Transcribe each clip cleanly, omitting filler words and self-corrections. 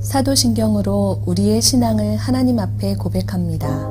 사도신경으로 우리의 신앙을 하나님 앞에 고백합니다.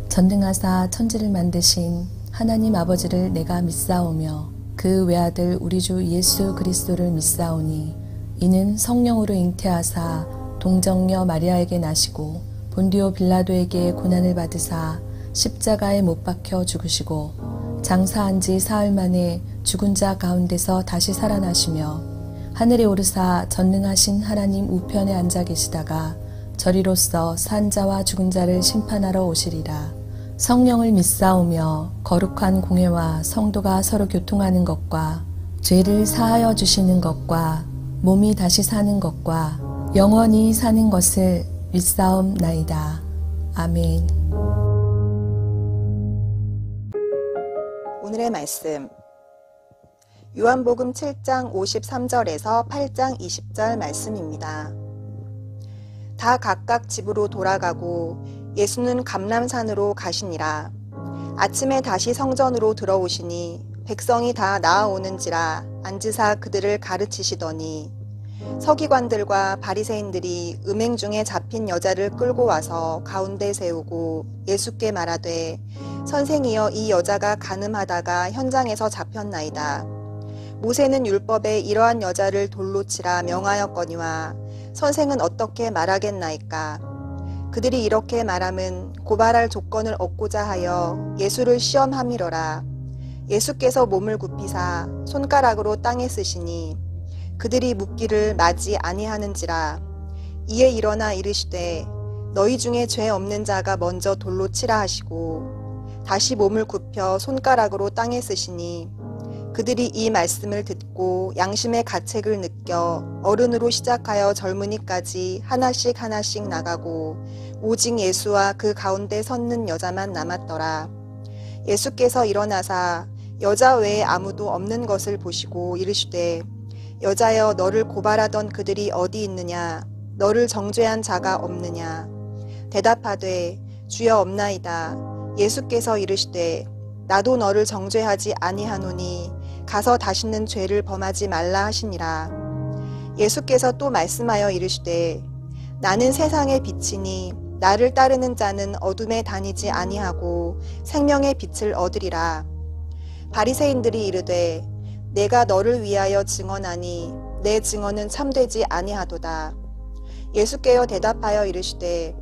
전능하사 천지를 만드신 하나님 아버지를 내가 믿사오며 그 외아들 우리 주 예수 그리스도를 믿사오니 이는 성령으로 잉태하사 동정녀 마리아에게 나시고 본디오 빌라도에게 고난을 받으사 십자가에 못 박혀 죽으시고 장사한 지 사흘 만에 죽은 자 가운데서 다시 살아나시며 하늘에 오르사 전능하신 하나님 우편에 앉아 계시다가 저리로서 산 자와 죽은 자를 심판하러 오시리라. 성령을 믿사오며 거룩한 공회와 성도가 서로 교통하는 것과 죄를 사하여 주시는 것과 몸이 다시 사는 것과 영원히 사는 것을 믿사옵나이다. 아멘. 오늘의 말씀 요한복음 7장 53절에서 8장 20절 말씀입니다. 다 각각 집으로 돌아가고 예수는 감람산으로 가시니라. 아침에 다시 성전으로 들어오시니 백성이 다 나아오는지라 앉으사 그들을 가르치시더니 서기관들과 바리새인들이 음행 중에 잡힌 여자를 끌고 와서 가운데 세우고 예수께 말하되 선생이여 이 여자가 간음하다가 현장에서 잡혔나이다. 모세는 율법에 이러한 여자를 돌로 치라 명하였거니와 선생은 어떻게 말하겠나이까. 그들이 이렇게 말함은 고발할 조건을 얻고자 하여 예수를 시험함이러라. 예수께서 몸을 굽히사 손가락으로 땅에 쓰시니 그들이 묻기를 마지 아니하는지라. 이에 일어나 이르시되 너희 중에 죄 없는 자가 먼저 돌로 치라 하시고 다시 몸을 굽혀 손가락으로 땅에 쓰시니 그들이 이 말씀을 듣고 양심의 가책을 느껴 어른으로 시작하여 젊은이까지 하나씩 하나씩 나가고 오직 예수와 그 가운데 섰는 여자만 남았더라. 예수께서 일어나사 여자 외에 아무도 없는 것을 보시고 이르시되 여자여 너를 고발하던 그들이 어디 있느냐. 너를 정죄한 자가 없느냐. 대답하되 주여 없나이다. 예수께서 이르시되 나도 너를 정죄하지 아니하노니 가서 다시는 죄를 범하지 말라 하시니라. 예수께서 또 말씀하여 이르시되 나는 세상의 빛이니 나를 따르는 자는 어둠에 다니지 아니하고 생명의 빛을 얻으리라. 바리새인들이 이르되 내가 너를 위하여 증언하니 내 증언은 참되지 아니하도다. 예수께서 대답하여 이르시되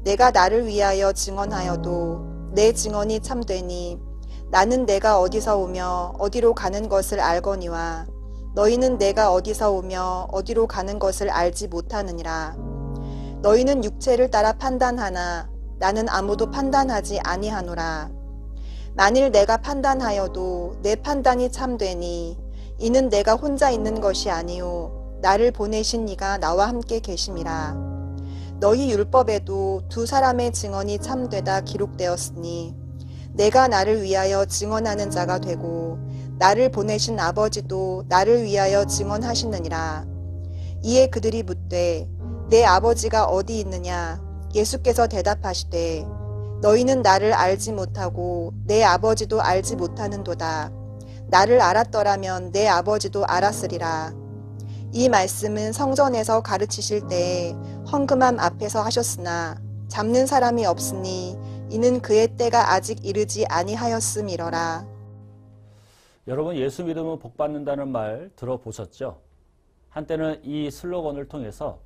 내가 나를 위하여 증언하여도 내 증언이 참되니 나는 내가 어디서 오며 어디로 가는 것을 알거니와 너희는 내가 어디서 오며 어디로 가는 것을 알지 못하느니라. 너희는 육체를 따라 판단하나 나는 아무도 판단하지 아니하노라. 만일 내가 판단하여도 내 판단이 참되니 이는 내가 혼자 있는 것이 아니요 나를 보내신 이가 나와 함께 계심이라. 너희 율법에도 두 사람의 증언이 참되다 기록되었으니 내가 나를 위하여 증언하는 자가 되고 나를 보내신 아버지도 나를 위하여 증언하시느니라. 이에 그들이 묻되 내 아버지가 어디 있느냐. 예수께서 대답하시되 너희는 나를 알지 못하고 내 아버지도 알지 못하는도다. 나를 알았더라면 내 아버지도 알았으리라. 이 말씀은 성전에서 가르치실 때에 헌금함 앞에서 하셨으나 잡는 사람이 없으니 이는 그의 때가 아직 이르지 아니하였음이러라. 여러분, 예수 믿으면 복 받는다는 말 들어보셨죠? 한때는 이 슬로건을 통해서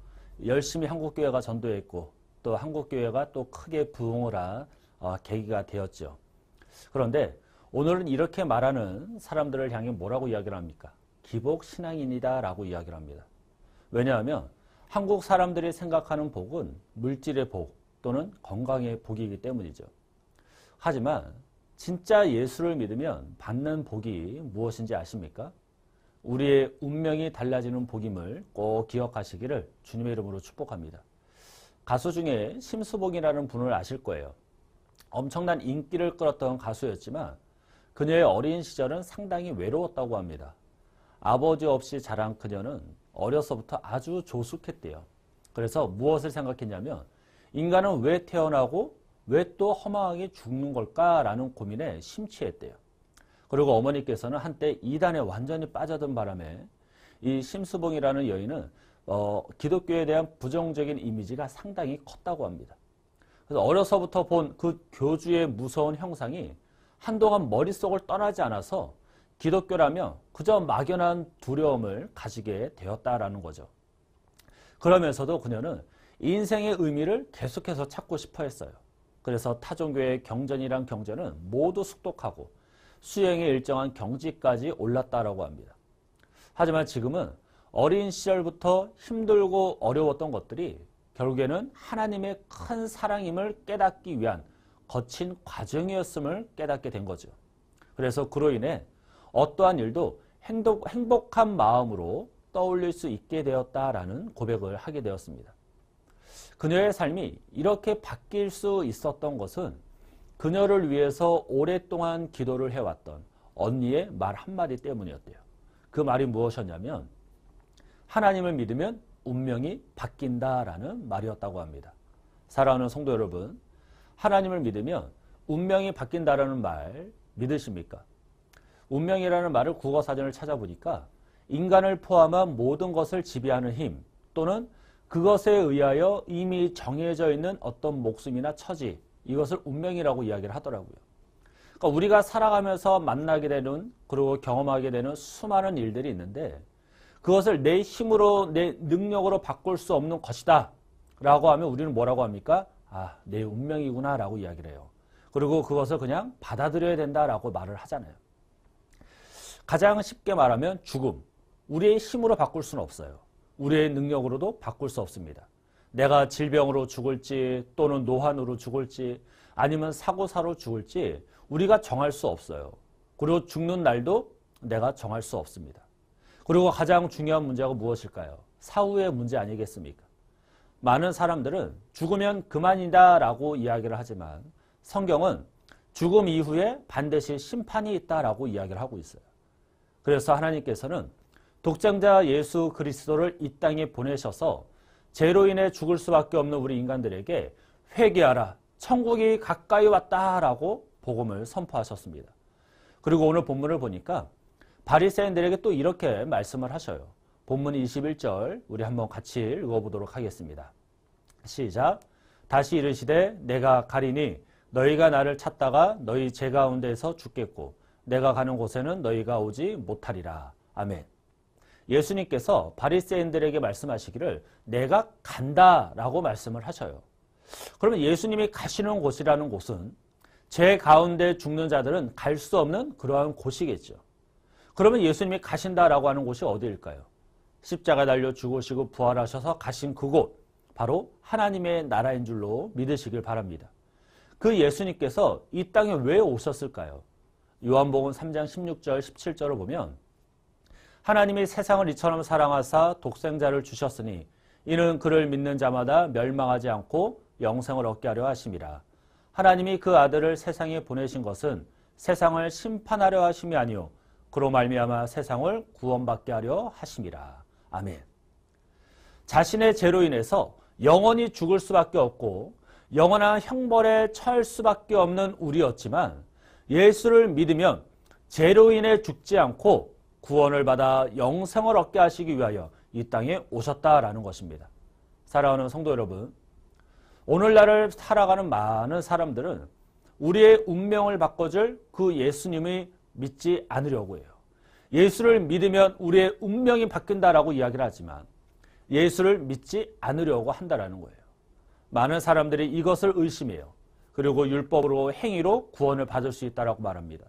열심히 한국교회가 전도했고 또 한국교회가 또 크게 부흥을 한 계기가 되었죠. 그런데 오늘은 이렇게 말하는 사람들을 향해 뭐라고 이야기를 합니까? 기복신앙인이다 라고 이야기를 합니다. 왜냐하면 한국 사람들이 생각하는 복은 물질의 복 또는 건강의 복이기 때문이죠. 하지만 진짜 예수를 믿으면 받는 복이 무엇인지 아십니까? 우리의 운명이 달라지는 복임을 꼭 기억하시기를 주님의 이름으로 축복합니다. 가수 중에 심수봉이라는 분을 아실 거예요. 엄청난 인기를 끌었던 가수였지만 그녀의 어린 시절은 상당히 외로웠다고 합니다. 아버지 없이 자란 그녀는 어려서부터 아주 조숙했대요. 그래서 무엇을 생각했냐면 인간은 왜 태어나고 왜 또 허망하게 죽는 걸까라는 고민에 심취했대요. 그리고 어머니께서는 한때 이단에 완전히 빠져든 바람에 이 심수봉이라는 여인은 기독교에 대한 부정적인 이미지가 상당히 컸다고 합니다. 그래서 어려서부터 본 그 교주의 무서운 형상이 한동안 머릿속을 떠나지 않아서 기독교라며 그저 막연한 두려움을 가지게 되었다라는 거죠. 그러면서도 그녀는 인생의 의미를 계속해서 찾고 싶어 했어요. 그래서 타종교의 경전이란 경전은 모두 숙독하고 수행의 일정한 경지까지 올랐다라고 합니다. 하지만 지금은 어린 시절부터 힘들고 어려웠던 것들이 결국에는 하나님의 큰 사랑임을 깨닫기 위한 거친 과정이었음을 깨닫게 된 거죠. 그래서 그로 인해 어떠한 일도 행복한 마음으로 떠올릴 수 있게 되었다라는 고백을 하게 되었습니다. 그녀의 삶이 이렇게 바뀔 수 있었던 것은 그녀를 위해서 오랫동안 기도를 해왔던 언니의 말 한마디 때문이었대요. 그 말이 무엇이었냐면 하나님을 믿으면 운명이 바뀐다라는 말이었다고 합니다. 사랑하는 성도 여러분, 하나님을 믿으면 운명이 바뀐다라는 말 믿으십니까? 운명이라는 말을 국어사전을 찾아보니까 인간을 포함한 모든 것을 지배하는 힘 또는 그것에 의하여 이미 정해져 있는 어떤 목숨이나 처지, 이것을 운명이라고 이야기를 하더라고요. 그러니까 우리가 살아가면서 만나게 되는 그리고 경험하게 되는 수많은 일들이 있는데 그것을 내 힘으로 내 능력으로 바꿀 수 없는 것이다 라고 하면 우리는 뭐라고 합니까? 아, 내 운명이구나 라고 이야기를 해요. 그리고 그것을 그냥 받아들여야 된다라고 말을 하잖아요. 가장 쉽게 말하면 죽음, 우리의 힘으로 바꿀 수는 없어요. 우리의 능력으로도 바꿀 수 없습니다. 내가 질병으로 죽을지 또는 노환으로 죽을지 아니면 사고사로 죽을지 우리가 정할 수 없어요. 그리고 죽는 날도 내가 정할 수 없습니다. 그리고 가장 중요한 문제가 무엇일까요? 사후의 문제 아니겠습니까? 많은 사람들은 죽으면 그만이다 라고 이야기를 하지만 성경은 죽음 이후에 반드시 심판이 있다라고 이야기를 하고 있어요. 그래서 하나님께서는 독생자 예수 그리스도를 이 땅에 보내셔서 죄로 인해 죽을 수밖에 없는 우리 인간들에게 회개하라, 천국이 가까이 왔다라고 복음을 선포하셨습니다. 그리고 오늘 본문을 보니까 바리새인들에게 또 이렇게 말씀을 하셔요. 본문 21절 우리 한번 같이 읽어보도록 하겠습니다. 시작. 다시 이르시되 내가 가리니 너희가 나를 찾다가 너희 죄 가운데서 죽겠고 내가 가는 곳에는 너희가 오지 못하리라. 아멘. 예수님께서 바리새인들에게 말씀하시기를 내가 간다라고 말씀을 하셔요. 그러면 예수님이 가시는 곳이라는 곳은 죄 가운데 죽는 자들은 갈 수 없는 그러한 곳이겠죠. 그러면 예수님이 가신다라고 하는 곳이 어디일까요? 십자가 달려 죽으시고 부활하셔서 가신 그곳, 바로 하나님의 나라인 줄로 믿으시길 바랍니다. 그 예수님께서 이 땅에 왜 오셨을까요? 요한복음 3장 16절 17절을 보면 하나님이 세상을 이처럼 사랑하사 독생자를 주셨으니 이는 그를 믿는 자마다 멸망하지 않고 영생을 얻게 하려 하심이라. 하나님이 그 아들을 세상에 보내신 것은 세상을 심판하려 하심이 아니요 그로 말미암아 세상을 구원받게 하려 하심이라. 아멘. 자신의 죄로 인해서 영원히 죽을 수밖에 없고 영원한 형벌에 처할 수밖에 없는 우리였지만 예수를 믿으면 죄로 인해 죽지 않고 구원을 받아 영생을 얻게 하시기 위하여 이 땅에 오셨다라는 것입니다. 사랑하는 성도 여러분, 오늘날을 살아가는 많은 사람들은 우리의 운명을 바꿔줄 그 예수님이 믿지 않으려고 해요. 예수를 믿으면 우리의 운명이 바뀐다라고 이야기를 하지만 예수를 믿지 않으려고 한다라는 거예요. 많은 사람들이 이것을 의심해요. 그리고 율법으로 행위로 구원을 받을 수 있다라고 말합니다.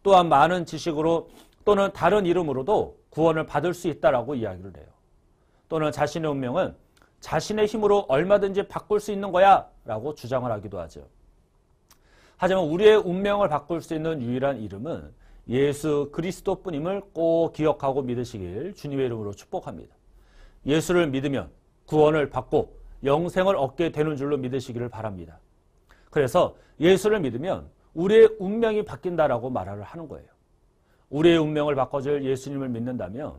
또한 많은 지식으로 또는 다른 이름으로도 구원을 받을 수 있다라고 이야기를 해요. 또는 자신의 운명은 자신의 힘으로 얼마든지 바꿀 수 있는 거야 라고 주장을 하기도 하죠. 하지만 우리의 운명을 바꿀 수 있는 유일한 이름은 예수 그리스도뿐임을 꼭 기억하고 믿으시길 주님의 이름으로 축복합니다. 예수를 믿으면 구원을 받고 영생을 얻게 되는 줄로 믿으시기를 바랍니다. 그래서 예수를 믿으면 우리의 운명이 바뀐다라고 말을 하는 거예요. 우리의 운명을 바꿔줄 예수님을 믿는다면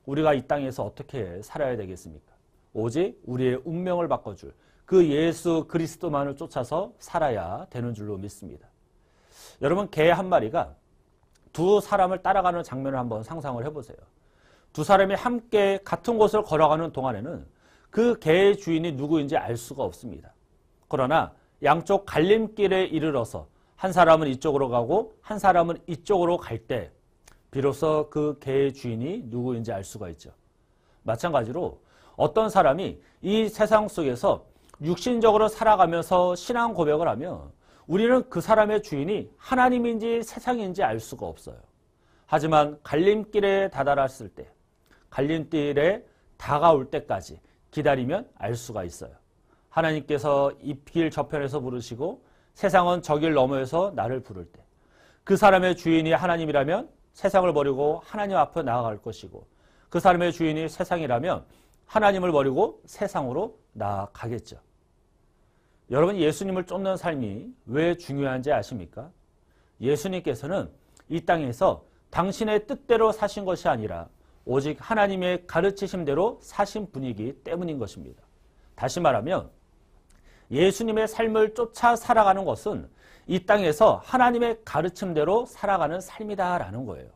우리가 이 땅에서 어떻게 살아야 되겠습니까? 오직 우리의 운명을 바꿔줄 그 예수 그리스도만을 쫓아서 살아야 되는 줄로 믿습니다. 여러분, 개 한 마리가 두 사람을 따라가는 장면을 한번 상상을 해보세요. 두 사람이 함께 같은 곳을 걸어가는 동안에는 그 개의 주인이 누구인지 알 수가 없습니다. 그러나 양쪽 갈림길에 이르러서 한 사람은 이쪽으로 가고 한 사람은 이쪽으로 갈 때 비로소 그 개의 주인이 누구인지 알 수가 있죠. 마찬가지로 어떤 사람이 이 세상 속에서 육신적으로 살아가면서 신앙 고백을 하면 우리는 그 사람의 주인이 하나님인지 세상인지 알 수가 없어요. 하지만 갈림길에 다다랐을 때, 갈림길에 다가올 때까지 기다리면 알 수가 있어요. 하나님께서 이 길 저편에서 부르시고 세상은 저 길 너머에서 나를 부를 때 그 사람의 주인이 하나님이라면 세상을 버리고 하나님 앞에 나아갈 것이고 그 사람의 주인이 세상이라면 하나님을 버리고 세상으로 나아가겠죠. 여러분, 예수님을 쫓는 삶이 왜 중요한지 아십니까? 예수님께서는 이 땅에서 당신의 뜻대로 사신 것이 아니라 오직 하나님의 가르치심대로 사신 분이기 때문인 것입니다. 다시 말하면 예수님의 삶을 쫓아 살아가는 것은 이 땅에서 하나님의 가르침대로 살아가는 삶이다라는 거예요.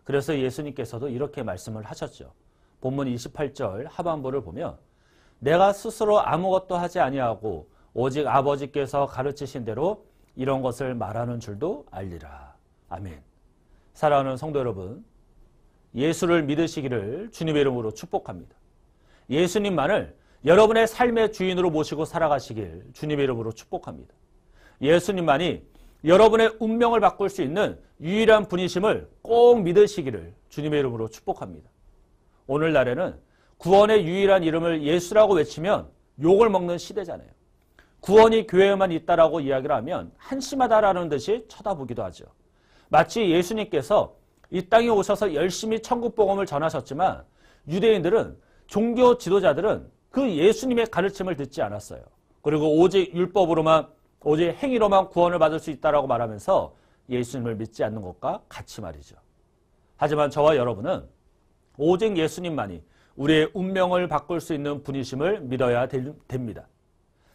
그래서 예수님께서도 이렇게 말씀을 하셨죠. 본문 28절 하반부를 보면 내가 스스로 아무것도 하지 아니하고 오직 아버지께서 가르치신 대로 이런 것을 말하는 줄도 알리라. 아멘. 사랑하는 성도 여러분, 예수를 믿으시기를 주님의 이름으로 축복합니다. 예수님만을 여러분의 삶의 주인으로 모시고 살아가시길 주님의 이름으로 축복합니다. 예수님만이 여러분의 운명을 바꿀 수 있는 유일한 분이심을 꼭 믿으시기를 주님의 이름으로 축복합니다. 오늘날에는 구원의 유일한 이름을 예수라고 외치면 욕을 먹는 시대잖아요. 구원이 교회에만 있다라고 이야기를 하면 한심하다라는 듯이 쳐다보기도 하죠. 마치 예수님께서 이 땅에 오셔서 열심히 천국 복음을 전하셨지만 유대인들은, 종교 지도자들은 그 예수님의 가르침을 듣지 않았어요. 그리고 오직 율법으로만, 오직 행위로만 구원을 받을 수 있다라고 말하면서 예수님을 믿지 않는 것과 같이 말이죠. 하지만 저와 여러분은 오직 예수님만이 우리의 운명을 바꿀 수 있는 분이심을 믿어야 됩니다.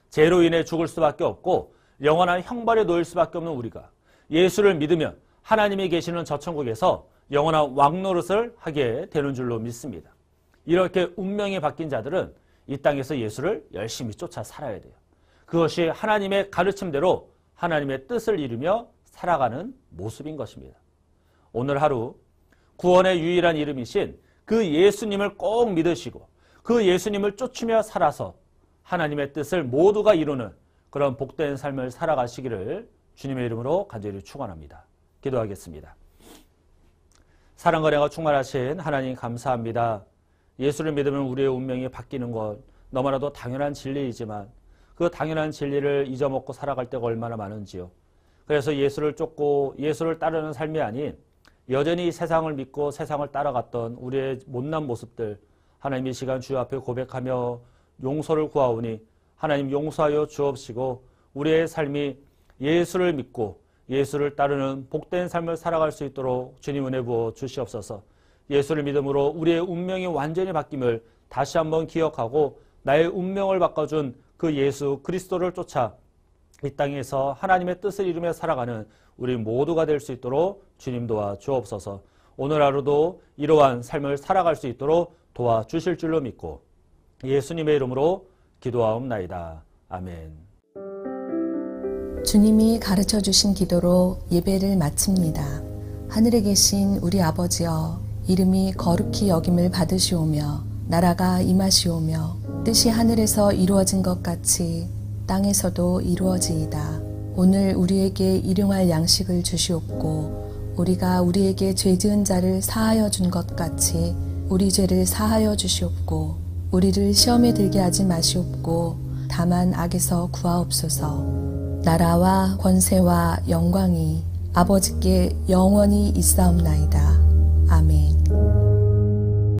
죄로 인해 죽을 수밖에 없고 영원한 형벌에 놓일 수밖에 없는 우리가 예수를 믿으면 하나님이 계시는 저 천국에서 영원한 왕노릇을 하게 되는 줄로 믿습니다. 이렇게 운명이 바뀐 자들은 이 땅에서 예수를 열심히 쫓아 살아야 돼요. 그것이 하나님의 가르침대로 하나님의 뜻을 이루며 살아가는 모습인 것입니다. 오늘 하루 구원의 유일한 이름이신 그 예수님을 꼭 믿으시고 그 예수님을 쫓으며 살아서 하나님의 뜻을 모두가 이루는 그런 복된 삶을 살아가시기를 주님의 이름으로 간절히 축원합니다. 기도하겠습니다. 사랑과 은혜가 충만하신 하나님 감사합니다. 예수를 믿으면 우리의 운명이 바뀌는 것 너무나도 당연한 진리이지만 그 당연한 진리를 잊어먹고 살아갈 때가 얼마나 많은지요. 그래서 예수를 쫓고 예수를 따르는 삶이 아닌 여전히 세상을 믿고 세상을 따라갔던 우리의 못난 모습들 하나님 이 시간 주 앞에 고백하며 용서를 구하오니 하나님 용서하여 주옵시고 우리의 삶이 예수를 믿고 예수를 따르는 복된 삶을 살아갈 수 있도록 주님 은혜 부어 주시옵소서. 예수를 믿음으로 우리의 운명이 완전히 바뀜을 다시 한번 기억하고 나의 운명을 바꿔준 그 예수 그리스도를 쫓아 이 땅에서 하나님의 뜻을 이루며 살아가는 우리 모두가 될 수 있도록 주님 도와 주옵소서. 오늘 하루도 이러한 삶을 살아갈 수 있도록 도와주실 줄로 믿고 예수님의 이름으로 기도하옵나이다. 아멘. 주님이 가르쳐 주신 기도로 예배를 마칩니다. 하늘에 계신 우리 아버지여, 이름이 거룩히 여김을 받으시오며 나라가 임하시오며 뜻이 하늘에서 이루어진 것 같이 땅에서도 이루어지이다. 오늘 우리에게 일용할 양식을 주시옵고 우리가 우리에게 죄 지은 자를 사하여 준 것 같이 우리 죄를 사하여 주시옵고 우리를 시험에 들게 하지 마시옵고 다만 악에서 구하옵소서. 나라와 권세와 영광이 아버지께 영원히 있사옵나이다. 아멘.